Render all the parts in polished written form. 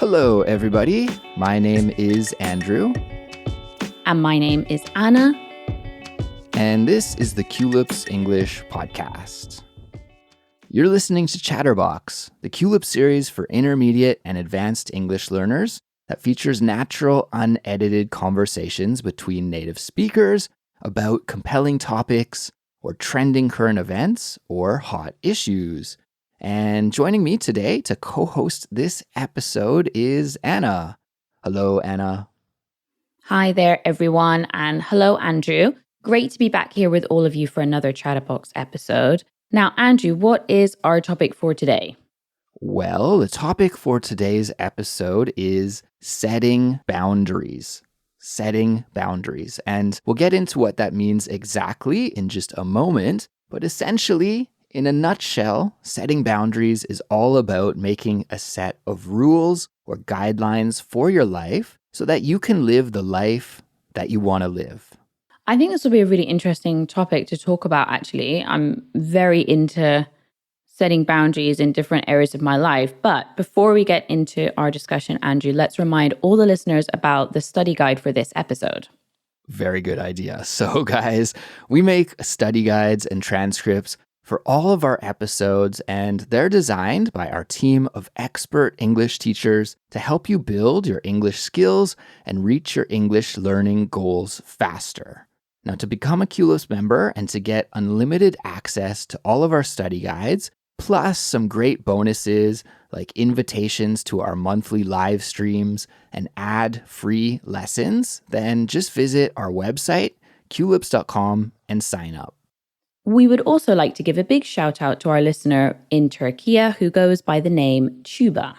Hello, everybody. My name is Andrew. And my name is Anna. And this is the Culips English Podcast. You're listening to Chatterbox, the Culips series for intermediate and advanced English learners that features natural, unedited conversations between native speakers about compelling topics or trending current events or hot issues. And joining me today to co-host this episode is Anna. Hello, Anna. Hi there, everyone. And hello, Andrew. Great to be back here with all of you for another Chatterbox episode. Now, Andrew, what is our topic for today? Well, the topic for today's episode is setting boundaries. Setting boundaries. And we'll get into what that means exactly in just a moment. But essentially, in a nutshell, setting boundaries is all about making a set of rules or guidelines for your life so that you can live the life that you want to live. I think this will be a really interesting topic to talk about, actually. I'm very into setting boundaries in different areas of my life. But before we get into our discussion, Andrew, let's remind all the listeners about the study guide for this episode. Very good idea. So, guys, we make study guides and transcripts for all of our episodes, and they're designed by our team of expert English teachers to help you build your English skills and reach your English learning goals faster. Now, to become a Culips member and to get unlimited access to all of our study guides, plus some great bonuses like invitations to our monthly live streams and ad-free lessons, then just visit our website, culips.com, and sign up. We would also like to give a big shout out to our listener in Turkey who goes by the name Tuba.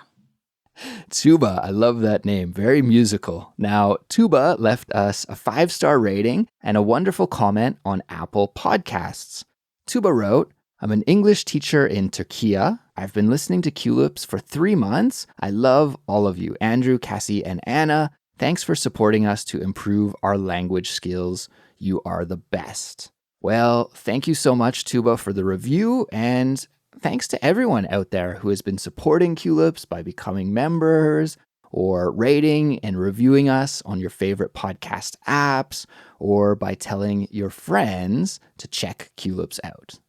Tuba, I love that name. Very musical. Now, Tuba left us a 5-star rating and a wonderful comment on Apple Podcasts. Tuba wrote, I'm an English teacher in Turkey. I've been listening to Culips for 3 months. I love all of you, Andrew, Cassie, and Anna. Thanks for supporting us to improve our language skills. You are the best. Well, thank you so much, Tuba, for the review, and thanks to everyone out there who has been supporting Culips by becoming members or rating and reviewing us on your favorite podcast apps or by telling your friends to check Culips out.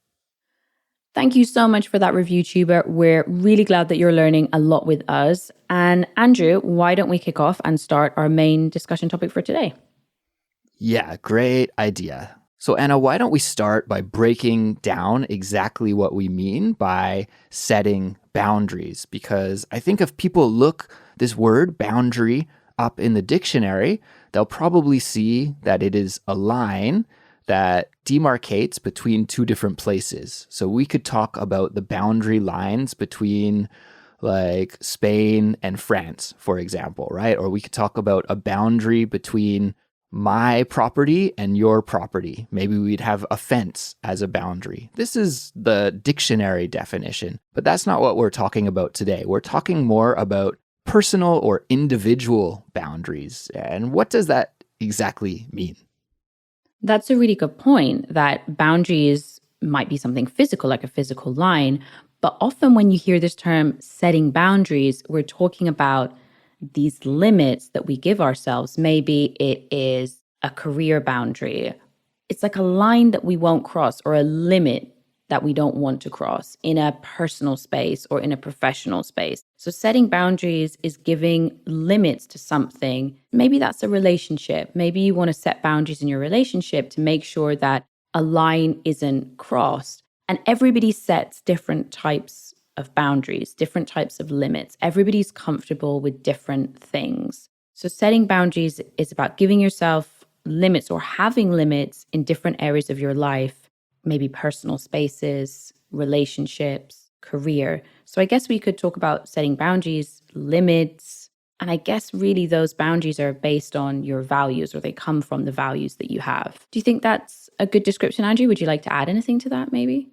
Thank you so much for that review, Tuba. We're really glad that you're learning a lot with us. And Andrew, why don't we kick off and start our main discussion topic for today? Yeah, great idea. So Anna, why don't we start by breaking down exactly what we mean by setting boundaries? Because I think if people look this word boundary up in the dictionary, they'll probably see that it is a line that demarcates between two different places. So we could talk about the boundary lines between like Spain and France, for example, right? Or we could talk about a boundary between my property and your property. Maybe we'd have a fence as a boundary. This is the dictionary definition, but that's not what we're talking about today. We're talking more about personal or individual boundaries. And what does that exactly mean? That's a really good point, that boundaries might be something physical, like a physical line. But often when you hear this term setting boundaries, we're talking about these limits that we give ourselves. Maybe it is a career boundary. It's like a line that we won't cross, or a limit that we don't want to cross in a personal space or in a professional space. So setting boundaries is giving limits to something. Maybe that's a relationship. Maybe you want to set boundaries in your relationship to make sure that a line isn't crossed. And everybody sets different types of boundaries, different types of limits. Everybody's comfortable with different things. So setting boundaries is about giving yourself limits or having limits in different areas of your life. Maybe personal spaces, relationships, career. So I guess we could talk about setting boundaries, limits, and I guess really those boundaries are based on your values, or they come from the values that you have. Do you think that's a good description, Andrew? Would you like to add anything to that maybe?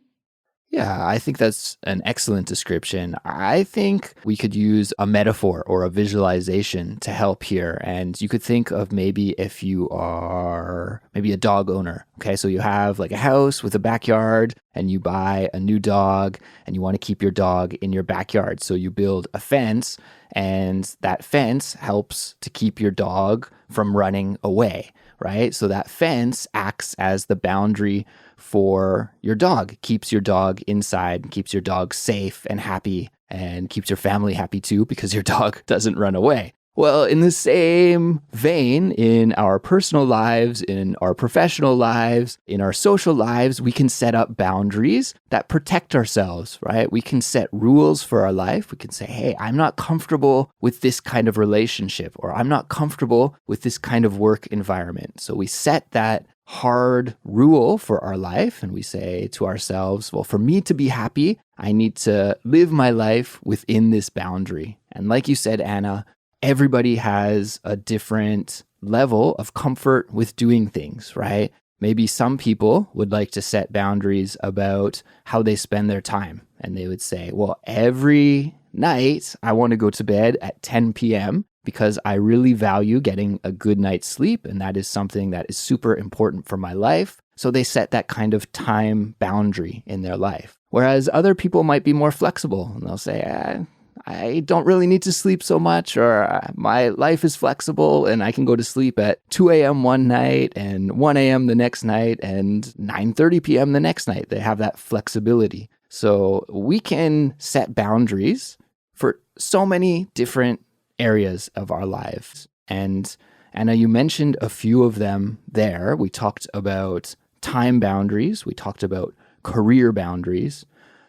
Yeah, I think that's an excellent description. I think we could use a metaphor or a visualization to help here. And you could think of maybe if you are maybe a dog owner. Okay, so you have like a house with a backyard and you buy a new dog and you want to keep your dog in your backyard. So you build a fence and that fence helps to keep your dog from running away, right? So that fence acts as the boundary for your dog, keeps your dog inside, keeps your dog safe and happy, and keeps your family happy too because your dog doesn't run away. Well, in the same vein, in our personal lives, in our professional lives, in our social lives, we can set up boundaries that protect ourselves, right? We can set rules for our life. We can say, hey, I'm not comfortable with this kind of relationship, or I'm not comfortable with this kind of work environment. So we set that hard rule for our life and we say to ourselves, well, for me to be happy, I need to live my life within this boundary. And like you said, Anna, everybody has a different level of comfort with doing things, right? Maybe some people would like to set boundaries about how they spend their time. And they would say, well, every night I want to go to bed at 10 p.m. because I really value getting a good night's sleep. And that is something that is super important for my life. So they set that kind of time boundary in their life. Whereas other people might be more flexible and they'll say, I don't really need to sleep so much, or my life is flexible and I can go to sleep at 2 a.m. one night and 1 a.m. the next night and 9:30 p.m. the next night. They have that flexibility. So we can set boundaries for so many different areas of our lives. And Anna, you mentioned a few of them there. We talked about time boundaries. We talked about career boundaries.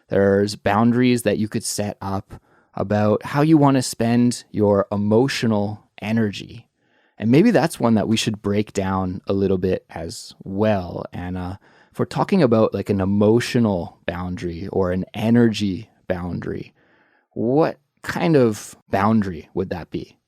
There's boundaries that you could set up about how you want to spend your emotional energy. And maybe that's one that we should break down a little bit as well, Anna. If we're talking about like an emotional boundary or an energy boundary, what kind of boundary would that be?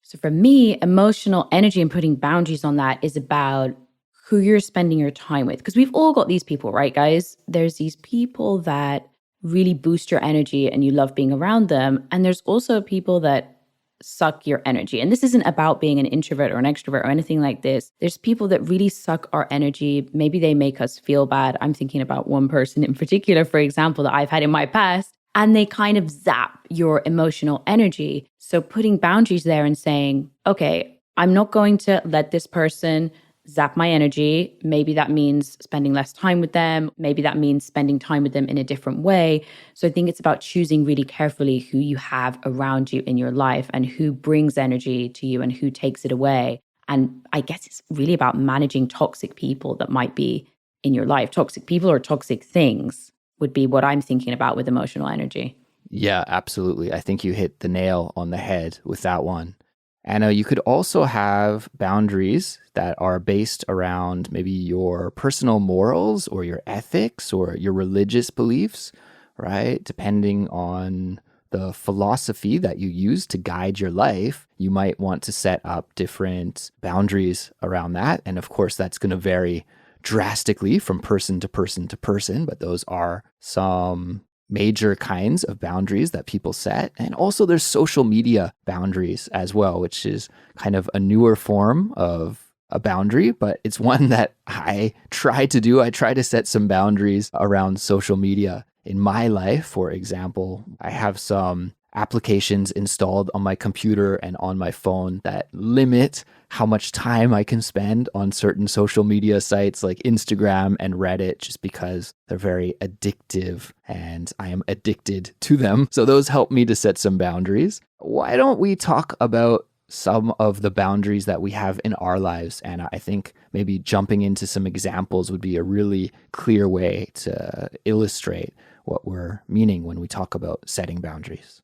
So for me, emotional energy and putting boundaries on that is about who you're spending your time with. Because we've all got these people, right, guys? There's these people that really boost your energy and you love being around them. And there's also people that suck your energy. And this isn't about being an introvert or an extrovert or anything like this. There's people that really suck our energy. Maybe they make us feel bad. I'm thinking about one person in particular, for example, that I've had in my past. And they kind of zap your emotional energy. So putting boundaries there and saying, okay, I'm not going to let this person zap my energy. Maybe that means spending less time with them. Maybe that means spending time with them in a different way. So I think it's about choosing really carefully who you have around you in your life and who brings energy to you and who takes it away. And I guess it's really about managing toxic people that might be in your life. Toxic people or toxic things would be what I'm thinking about with emotional energy. Yeah, absolutely. I think you hit the nail on the head with that one. Anna, you could also have boundaries that are based around maybe your personal morals or your ethics or your religious beliefs, right? Depending on the philosophy that you use to guide your life, you might want to set up different boundaries around that. And of course, that's going to vary drastically from person to person to person, but those are some major kinds of boundaries that people set. And also there's social media boundaries as well, which is kind of a newer form of a boundary, but it's one that I try to do. I try to set some boundaries around social media in my life. For example, I have some applications installed on my computer and on my phone that limit how much time I can spend on certain social media sites like Instagram and Reddit, just because they're very addictive and I am addicted to them. So those help me to set some boundaries. Why don't we talk about some of the boundaries that we have in our lives? And I think maybe jumping into some examples would be a really clear way to illustrate what we're meaning when we talk about setting boundaries.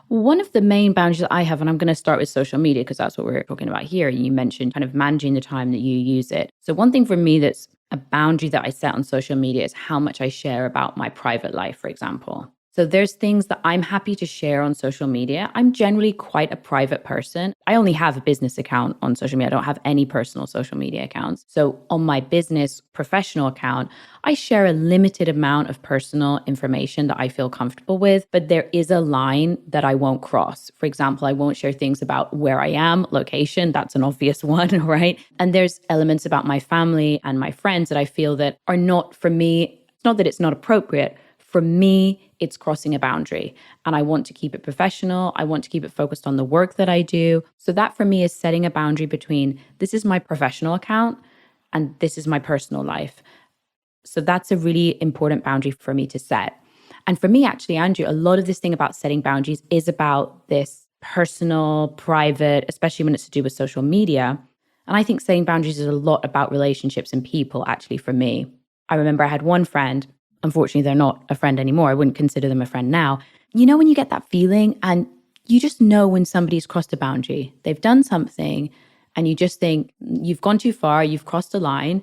One of the main boundaries that I have, and I'm going to start with social media because that's what we're talking about here. You mentioned kind of managing the time that you use it. So one thing for me that's a boundary that I set on social media is how much I share about my private life, for example. So there's things that I'm happy to share on social media. I'm generally quite a private person. I only have a business account on social media. I don't have any personal social media accounts. So on my business professional account, I share a limited amount of personal information that I feel comfortable with, but there is a line that I won't cross. For example, I won't share things about where I am, location. That's an obvious one, right? And there's elements about my family and my friends that I feel that are not for me. It's not that it's not appropriate. For me, it's crossing a boundary, and I want to keep it professional. I want to keep it focused on the work that I do. So that for me is setting a boundary between this is my professional account and this is my personal life. So that's a really important boundary for me to set. And for me, actually, Andrew, a lot of this thing about setting boundaries is about this personal, private, especially when it's to do with social media. And I think setting boundaries is a lot about relationships and people, actually, for me. I remember I had one friend. Unfortunately, they're not a friend anymore. I wouldn't consider them a friend now. You know, when you get that feeling and you just know when somebody's crossed a boundary, they've done something, and you just think you've gone too far, you've crossed a line.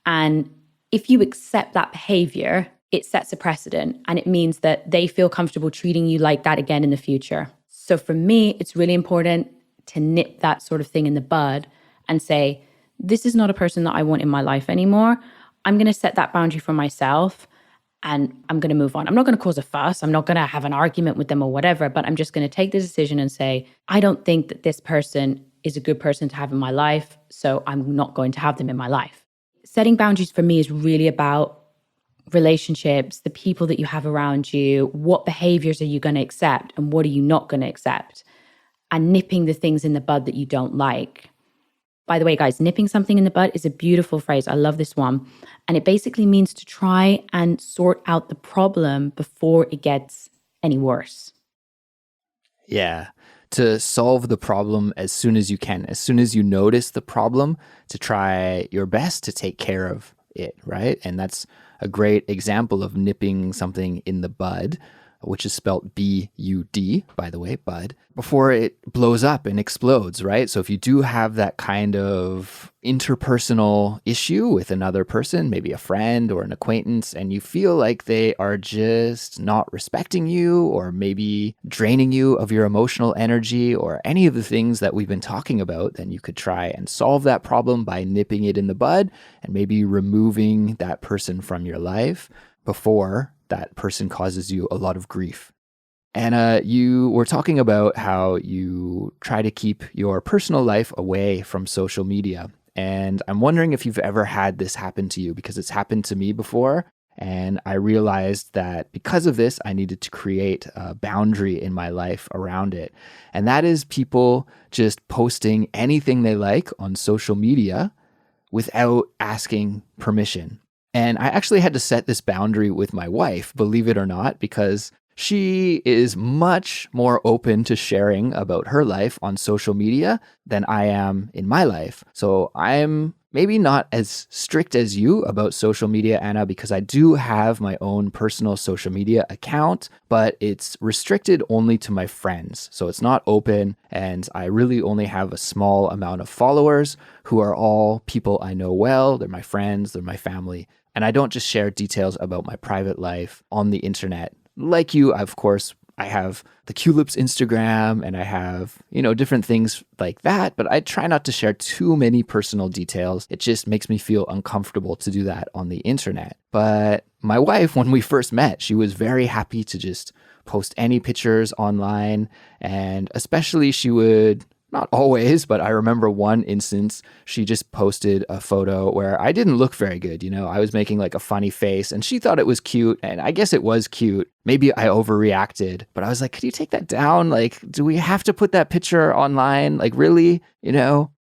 And if you accept that behavior, it sets a precedent, and it means that they feel comfortable treating you like that again in the future. So for me, it's really important to nip that sort of thing in the bud and say, this is not a person that I want in my life anymore. I'm going to set that boundary for myself. And I'm going to move on. I'm not going to cause a fuss. I'm not going to have an argument with them or whatever, but I'm just going to take the decision and say, I don't think that this person is a good person to have in my life, so I'm not going to have them in my life. Setting boundaries for me is really about relationships, the people that you have around you, what behaviors are you going to accept and what are you not going to accept, and nipping the things in the bud that you don't like. By the way, guys, nipping something in the bud is a beautiful phrase. I love this one. And it basically means to try and sort out the problem before it gets any worse. Yeah. To solve the problem as soon as you can, as soon as you notice the problem, to try your best to take care of it, right? And that's a great example of nipping something in the bud, which is spelled B-U-D, by the way, bud, before it blows up and explodes, right? So if you do have that kind of interpersonal issue with another person, maybe a friend or an acquaintance, and you feel like they are just not respecting you or maybe draining you of your emotional energy or any of the things that we've been talking about, then you could try and solve that problem by nipping it in the bud and maybe removing that person from your life before that person causes you a lot of grief. Anna, you were talking about how you try to keep your personal life away from social media. And I'm wondering if you've ever had this happen to you, because it's happened to me before. And I realized that because of this, I needed to create a boundary in my life around it. And that is people just posting anything they like on social media without asking permission. And I actually had to set this boundary with my wife, believe it or not, because she is much more open to sharing about her life on social media than I am in my life. So I'm maybe not as strict as you about social media, Anna, because I do have my own personal social media account, but it's restricted only to my friends. So it's not open, and I really only have a small amount of followers who are all people I know well. They're my friends, they're my family. And I don't just share details about my private life on the internet. Like you, of course, I have the Culips Instagram and I have, different things like that, but I try not to share too many personal details. It just makes me feel uncomfortable to do that on the internet. But my wife, when we first met, she was very happy to just post any pictures online. And especially she would, not always, but I remember one instance, she just posted a photo where I didn't look very good. I was making like a funny face and she thought it was cute. And I guess it was cute. Maybe I overreacted, but I was like, could you take that down? Like, do we have to put that picture online? Like, really?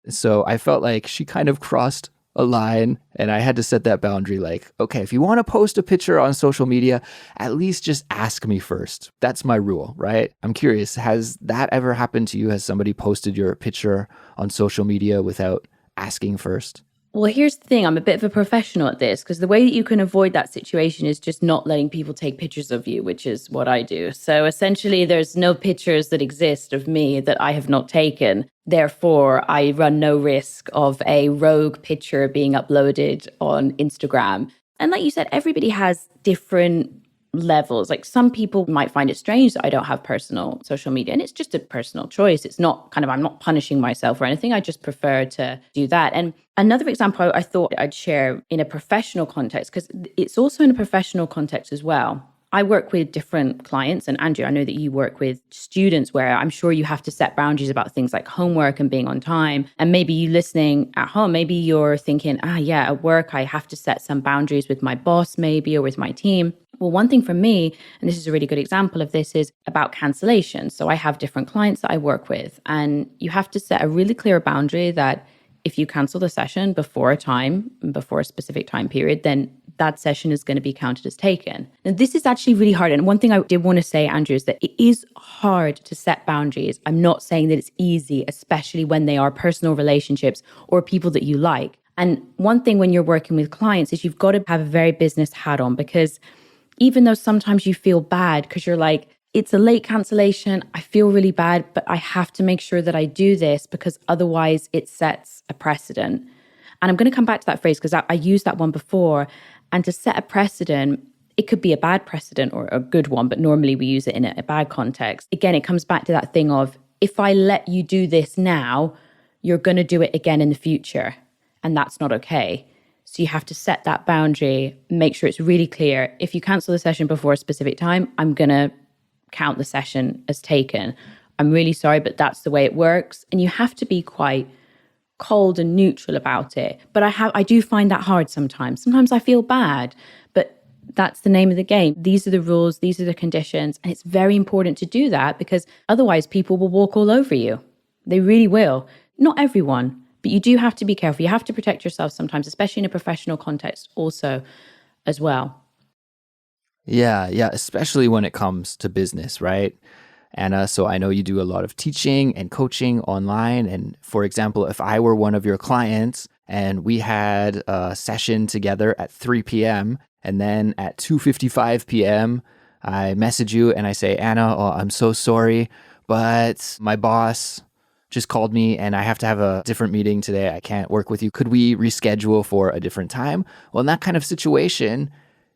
So I felt like she kind of crossed a line and I had to set that boundary like, okay, if you want to post a picture on social media, at least just ask me first. That's my rule, right? I'm curious, has that ever happened to you? Has somebody posted your picture on social media without asking first? Well, here's the thing. I'm a bit of a professional at this because the way that you can avoid that situation is just not letting people take pictures of you, which is what I do. So essentially, there's no pictures that exist of me that I have not taken. Therefore, I run no risk of a rogue picture being uploaded on Instagram. And like you said, everybody has different levels. Like some people might find it strange that I don't have personal social media, and it's just a personal choice. It's not kind of, I'm not punishing myself or anything. I just prefer to do that. And another example I thought I'd share in a professional context, because it's also in a professional context as well. I work with different clients, and Andrew, I know that you work with students where I'm sure you have to set boundaries about things like homework and being on time. And maybe you listening at home, maybe you're thinking, yeah, at work, I have to set some boundaries with my boss, maybe, or with my team. Well, one thing for me, and this is a really good example of this, is about cancellation. So I have different clients that I work with, and you have to set a really clear boundary that if you cancel the session before a specific time period, then that session is going to be counted as taken. And this is actually really hard. And one thing I did want to say, Andrew, is that it is hard to set boundaries. I'm not saying that it's easy, especially when they are personal relationships or people that you like. And one thing when you're working with clients is you've got to have a very business hat on, because even though sometimes you feel bad because you're like, it's a late cancellation, I feel really bad, but I have to make sure that I do this because otherwise it sets a precedent. And I'm going to come back to that phrase because I used that one before. And to set a precedent, it could be a bad precedent or a good one, but normally we use it in a bad context. Again, it comes back to that thing of, if I let you do this now, you're going to do it again in the future. And that's not okay. So you have to set that boundary, make sure it's really clear. If you cancel the session before a specific time, I'm going to count the session as taken. I'm really sorry, but that's the way it works. And you have to be quite cold and neutral about it. But I do find that hard sometimes. Sometimes I feel bad, but that's the name of the game. These are the rules, these are the conditions. And it's very important to do that because otherwise people will walk all over you. They really will. Not everyone, but you do have to be careful. You have to protect yourself sometimes, especially in a professional context also as well. Yeah, especially when it comes to business, right? Anna, so I know you do a lot of teaching and coaching online. And for example, if I were one of your clients and we had a session together at 3 p.m. and then at 2:55 p.m., I message you and I say, Anna, I'm so sorry, but my boss just called me and I have to have a different meeting today. I can't work with you. Could we reschedule for a different time? Well, in that kind of situation,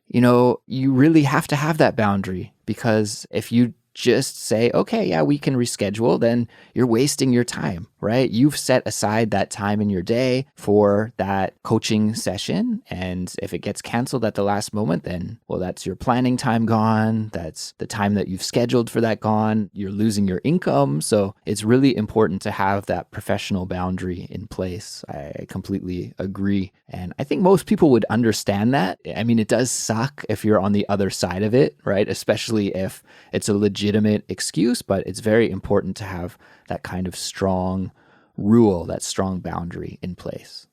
you really have to have that boundary, because if you just say, okay, yeah, we can reschedule, then you're wasting your time, right? You've set aside that time in your day for that coaching session. And if it gets canceled at the last moment, then, well, that's your planning time gone. That's the time that you've scheduled for that gone. You're losing your income. So it's really important to have that professional boundary in place. I completely agree. And I think most people would understand that. I mean, it does suck if you're on the other side of it, right? Especially if it's a legitimate excuse, but it's very important to have that kind of strong rule, that strong boundary in place.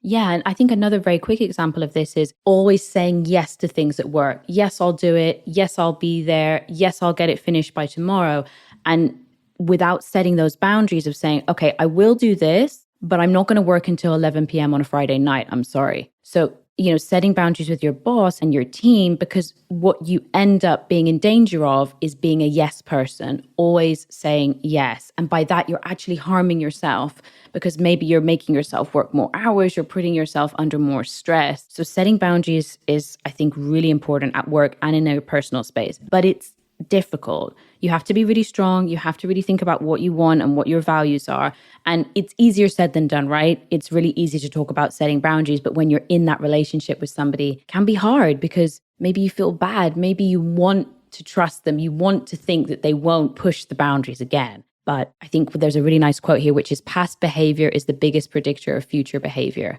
Yeah, and I think another very quick example of this is always saying yes to things at work. Yes, I'll do it. Yes, I'll be there. Yes, I'll get it finished by tomorrow. And without setting those boundaries of saying, okay, I will do this, but I'm not going to work until 11 p.m. on a Friday night. I'm sorry. So, setting boundaries with your boss and your team, because what you end up being in danger of is being a yes person, always saying yes. And by that, you're actually harming yourself, because maybe you're making yourself work more hours, you're putting yourself under more stress. So setting boundaries is, I think, really important at work and in a personal space. But it's difficult. You have to be really strong. You have to really think about what you want and what your values are. And it's easier said than done, right? It's really easy to talk about setting boundaries, but when you're in that relationship with somebody, it can be hard because maybe you feel bad. Maybe you want to trust them. You want to think that they won't push the boundaries again. But I think there's a really nice quote here, which is past behavior is the biggest predictor of future behavior.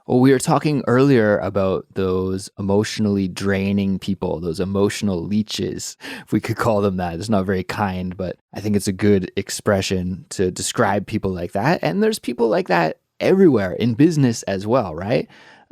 Well, we were talking earlier about those emotionally draining people, those emotional leeches, if we could call them that. It's not very kind, but I think it's a good expression to describe people like that. And there's people like that everywhere in business as well, right?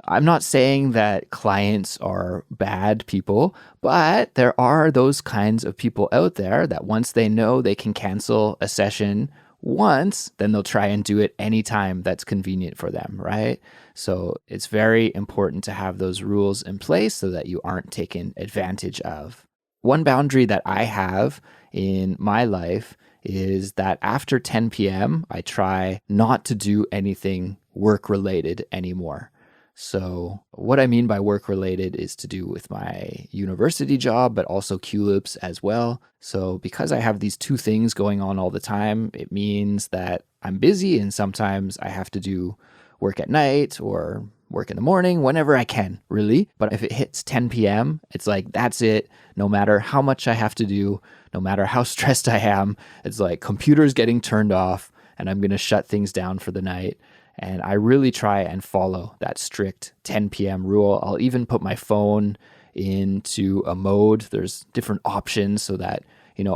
I'm not saying that clients are bad people, but there are those kinds of people out there that once they know they can cancel a session once, then they'll try and do it anytime that's convenient for them, right? So it's very important to have those rules in place so that you aren't taken advantage of. One boundary that I have in my life is that after 10 p.m., I try not to do anything work-related anymore. So what I mean by work related is to do with my university job, but also Culips as well. So because I have these two things going on all the time, it means that I'm busy and sometimes I have to do work at night or work in the morning, whenever I can, really. But if it hits 10 p.m., it's like, that's it. No matter how much I have to do, no matter how stressed I am, it's like computer's getting turned off and I'm going to shut things down for the night. And I really try and follow that strict 10 p.m. rule. I'll even put my phone into a mode. There's different options so that,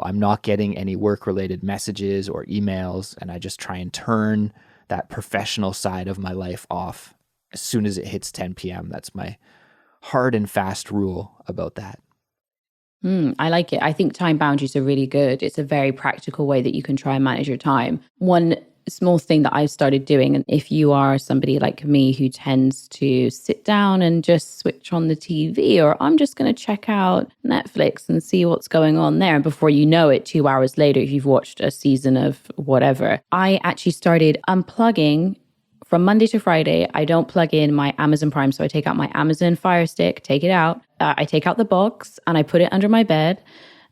I'm not getting any work-related messages or emails. And I just try and turn that professional side of my life off as soon as it hits 10 p.m. That's my hard and fast rule about that. I like it. I think time boundaries are really good. It's a very practical way that you can try and manage your time. One small thing that I've started doing, and if you are somebody like me who tends to sit down and just switch on the TV, or I'm just going to check out Netflix and see what's going on there, and before you know it, 2 hours later, if you've watched a season of whatever, I actually started unplugging. From Monday to Friday, I don't plug in my Amazon Prime. So I take out my Amazon Fire Stick, take it out. I take out the box and I put it under my bed.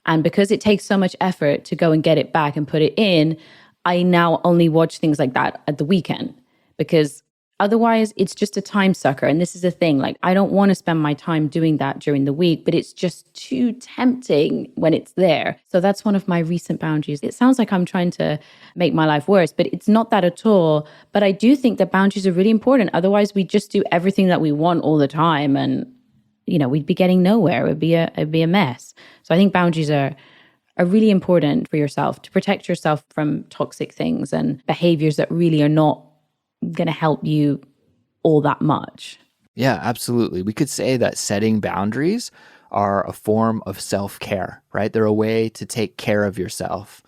And because it takes so much effort to go and get it back and put it in, I now only watch things like that at the weekend, because otherwise it's just a time sucker. And this is the thing, like, I don't want to spend my time doing that during the week, but it's just too tempting when it's there. So that's one of my recent boundaries. It sounds like I'm trying to make my life worse, but it's not that at all. But I do think that boundaries are really important. Otherwise, we just do everything that we want all the time. And, we'd be getting nowhere. It'd be a mess. So I think boundaries are really important for yourself, to protect yourself from toxic things and behaviors that really are not going to help you all that much. Yeah, absolutely. We could say that setting boundaries are a form of self-care, right? They're a way to take care of yourself.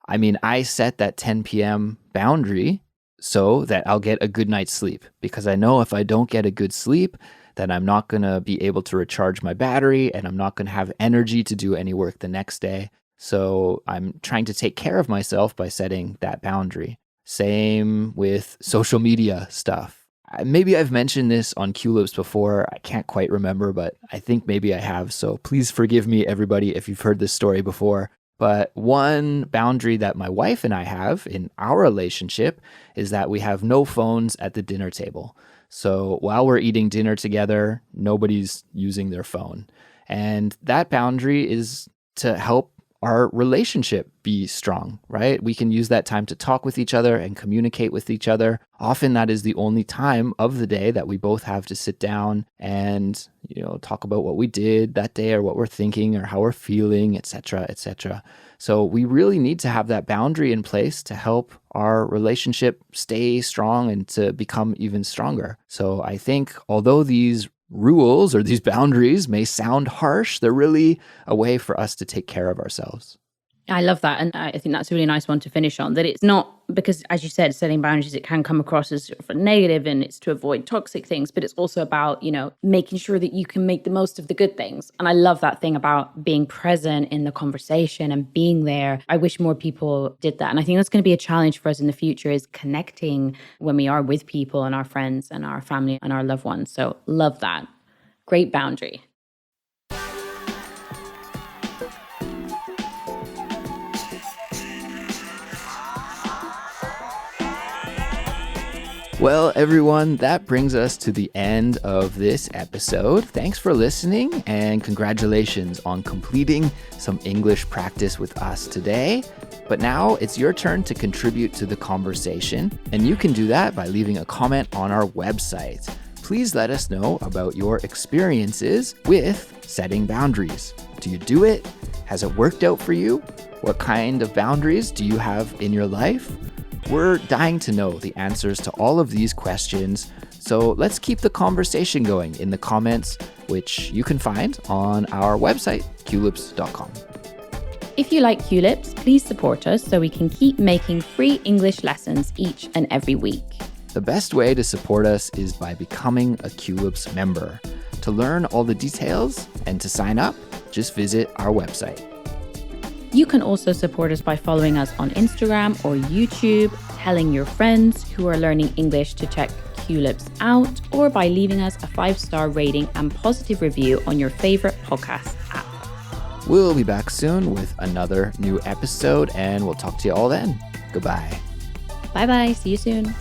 I mean, I set that 10 p.m. boundary so that I'll get a good night's sleep, because I know if I don't get a good sleep, then I'm not going to be able to recharge my battery and I'm not going to have energy to do any work the next day. So I'm trying to take care of myself by setting that boundary. Same with social media stuff. Maybe I've mentioned this on Culips before. I can't quite remember, but I think maybe I have. So please forgive me, everybody, if you've heard this story before. But one boundary that my wife and I have in our relationship is that we have no phones at the dinner table. So while we're eating dinner together, nobody's using their phone. And that boundary is to help our relationship be strong, right? We can use that time to talk with each other and communicate with each other. Often that is the only time of the day that we both have to sit down and, talk about what we did that day or what we're thinking or how we're feeling, etc., etc. So we really need to have that boundary in place to help our relationship stay strong and to become even stronger. So I think although these rules or these boundaries may sound harsh, they're really a way for us to take care of ourselves. I love that. And I think that's a really nice one to finish on, that it's not because, as you said, setting boundaries, it can come across as sort of negative and it's to avoid toxic things, but it's also about, making sure that you can make the most of the good things. And I love that thing about being present in the conversation and being there. I wish more people did that. And I think that's going to be a challenge for us in the future, is connecting when we are with people and our friends and our family and our loved ones. So love that. Great boundary. Well, everyone, that brings us to the end of this episode. Thanks for listening, and congratulations on completing some English practice with us today. But now it's your turn to contribute to the conversation, and you can do that by leaving a comment on our website. Please let us know about your experiences with setting boundaries. Do you do it? Has it worked out for you? What kind of boundaries do you have in your life? We're dying to know the answers to all of these questions, so let's keep the conversation going in the comments, which you can find on our website, culips.com. If you like Culips, please support us so we can keep making free English lessons each and every week. The best way to support us is by becoming a Culips member. To learn all the details and to sign up, just visit our website. You can also support us by following us on Instagram or YouTube, telling your friends who are learning English to check Culips out or by leaving us a 5-star rating and positive review on your favorite podcast app. We'll be back soon with another new episode, and we'll talk to you all then. Goodbye. Bye-bye. See you soon.